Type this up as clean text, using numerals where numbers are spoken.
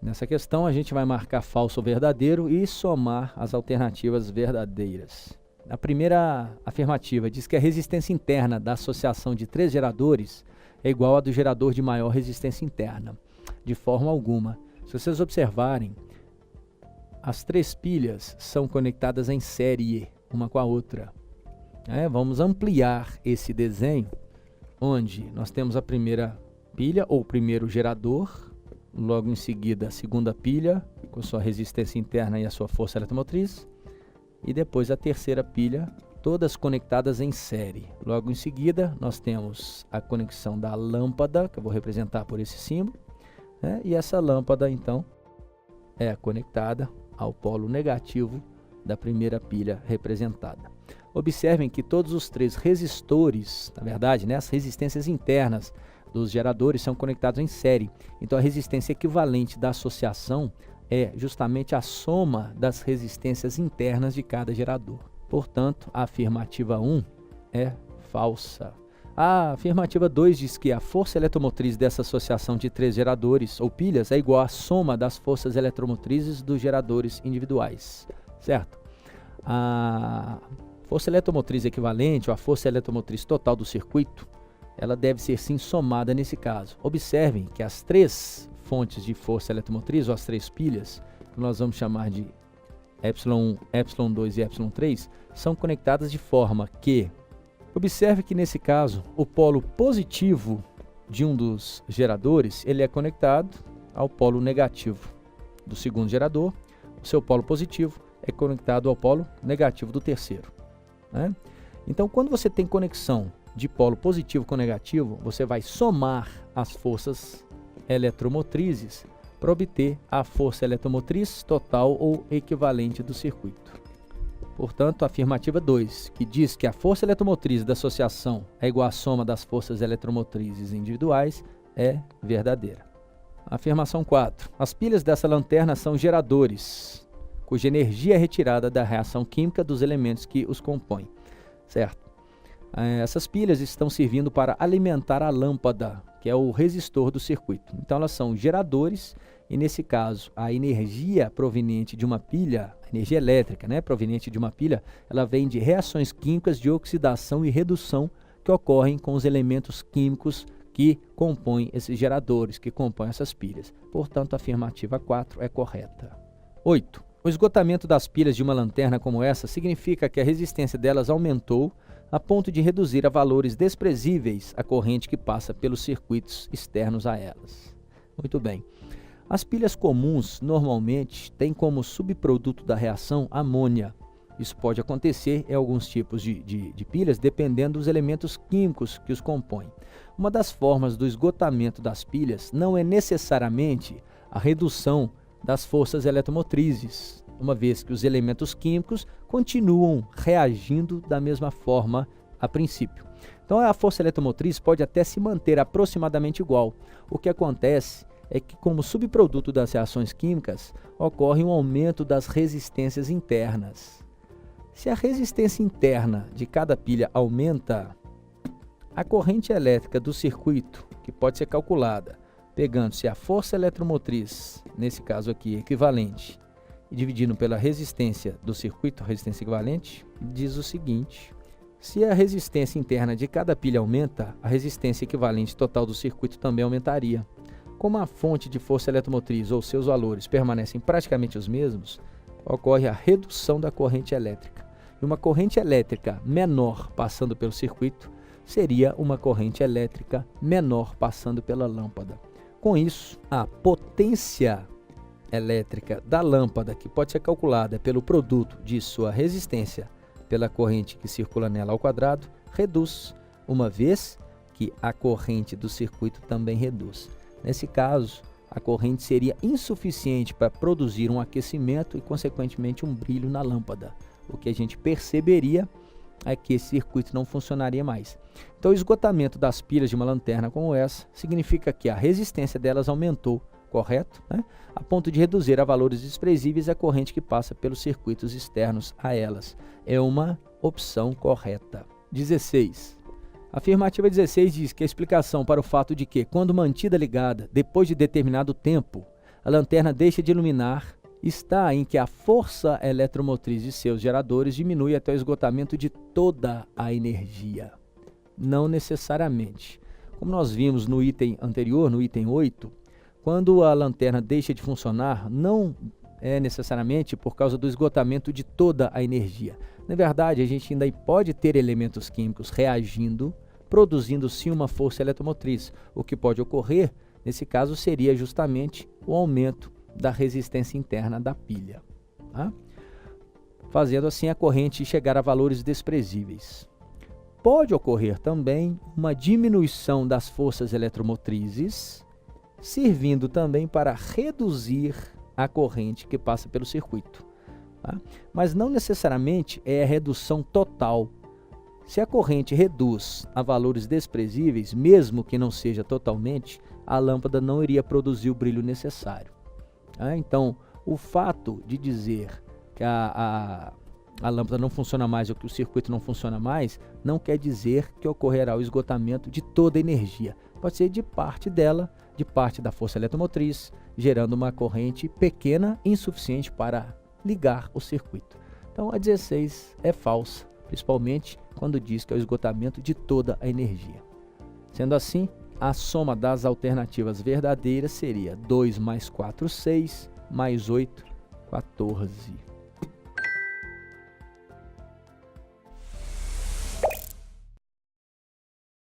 Nessa questão, a gente vai marcar falso ou verdadeiro e somar as alternativas verdadeiras. A primeira afirmativa diz que a resistência interna da associação de 3 geradores é igual à do gerador de maior resistência interna. De forma alguma. Se vocês observarem, as 3 pilhas são conectadas em série uma com a outra. Vamos ampliar esse desenho, onde nós temos a primeira pilha ou primeiro gerador, logo em seguida a segunda pilha com sua resistência interna e a sua força eletromotriz, e depois a terceira pilha, todas conectadas em série. Logo em seguida nós temos a conexão da lâmpada, que eu vou representar por esse símbolo, e essa lâmpada então é conectada ao polo negativo da primeira pilha representada. Observem que todos os 3 resistores, na verdade, as resistências internas dos geradores são conectados em série. Então a resistência equivalente da associação é justamente a soma das resistências internas de cada gerador. Portanto, a afirmativa 1 é falsa. A afirmativa 2 diz que a força eletromotriz dessa associação de 3 geradores ou pilhas é igual à soma das forças eletromotrizes dos geradores individuais, certo? A força eletromotriz equivalente ou a força eletromotriz total do circuito, ela deve ser sim somada nesse caso. Observem que as 3 fontes de força eletromotriz, ou as 3 pilhas, que nós vamos chamar de ε1, ε2 e ε3, são conectadas de forma que, observe que nesse caso, o polo positivo de um dos geradores, ele é conectado ao polo negativo do segundo gerador, o seu polo positivo é conectado ao polo negativo do terceiro. Então, quando você tem conexão de polo positivo com negativo, você vai somar as forças eletromotrizes para obter a força eletromotriz total ou equivalente do circuito. Portanto, a afirmativa 2, que diz que a força eletromotriz da associação é igual à soma das forças eletromotrizes individuais, é verdadeira. Afirmação 4. As pilhas dessa lanterna são geradores, cuja energia é retirada da reação química dos elementos que os compõem. Certo? Essas pilhas estão servindo para alimentar a lâmpada, que é o resistor do circuito. Então elas são geradores e nesse caso a energia proveniente de uma pilha, a energia elétrica, proveniente de uma pilha, ela vem de reações químicas de oxidação e redução que ocorrem com os elementos químicos que compõem esses geradores, que compõem essas pilhas. Portanto, a afirmativa 4 é correta. 8. O esgotamento das pilhas de uma lanterna como essa significa que a resistência delas aumentou a ponto de reduzir a valores desprezíveis a corrente que passa pelos circuitos externos a elas. Muito bem. As pilhas comuns normalmente têm como subproduto da reação amônia. Isso pode acontecer em alguns tipos de pilhas, dependendo dos elementos químicos que os compõem. Uma das formas do esgotamento das pilhas não é necessariamente a redução das forças eletromotrizes, uma vez que os elementos químicos continuam reagindo da mesma forma a princípio. Então a força eletromotriz pode até se manter aproximadamente igual. O que acontece é que, como subproduto das reações químicas, ocorre um aumento das resistências internas. Se a resistência interna de cada pilha aumenta, a corrente elétrica do circuito, que pode ser calculada pegando-se a força eletromotriz, nesse caso aqui equivalente, e dividindo pela resistência do circuito, resistência equivalente, diz o seguinte: se a resistência interna de cada pilha aumenta, a resistência equivalente total do circuito também aumentaria. Como a fonte de força eletromotriz ou seus valores permanecem praticamente os mesmos, ocorre a redução da corrente elétrica. E uma corrente elétrica menor passando pelo circuito seria uma corrente elétrica menor passando pela lâmpada. Com isso, a potência elétrica da lâmpada, que pode ser calculada pelo produto de sua resistência pela corrente que circula nela ao quadrado, reduz, uma vez que a corrente do circuito também reduz. Nesse caso, a corrente seria insuficiente para produzir um aquecimento e, consequentemente, um brilho na lâmpada. O que a gente perceberia é que esse circuito não funcionaria mais. Então, o esgotamento das pilhas de uma lanterna como essa significa que a resistência delas aumentou, correto? A ponto de reduzir a valores desprezíveis a corrente que passa pelos circuitos externos a elas. É uma opção correta. 16. A afirmativa 16 diz que a explicação para o fato de que, quando mantida ligada depois de determinado tempo, a lanterna deixa de iluminar está em que a força eletromotriz de seus geradores diminui até o esgotamento de toda a energia. Não necessariamente. Como nós vimos no item anterior, no item 8, quando a lanterna deixa de funcionar, não é necessariamente por causa do esgotamento de toda a energia. Na verdade, a gente ainda pode ter elementos químicos reagindo, produzindo sim uma força eletromotriz. O que pode ocorrer, nesse caso, seria justamente o aumento da resistência interna da pilha, tá? Fazendo assim a corrente chegar a valores desprezíveis. Pode ocorrer também uma diminuição das forças eletromotrizes, servindo também para reduzir a corrente que passa pelo circuito, tá? Mas não necessariamente é a redução total. Se a corrente reduz a valores desprezíveis, mesmo que não seja totalmente, a lâmpada não iria produzir o brilho necessário. Então, o fato de dizer que a lâmpada não funciona mais ou que o circuito não funciona mais, não quer dizer que ocorrerá o esgotamento de toda a energia. Pode ser de parte dela, de parte da força eletromotriz, gerando uma corrente pequena, insuficiente para ligar o circuito. Então, a 16 é falsa, principalmente quando diz que é o esgotamento de toda a energia. Sendo assim, a soma das alternativas verdadeiras seria 2 mais 4, 6, mais 8, 14.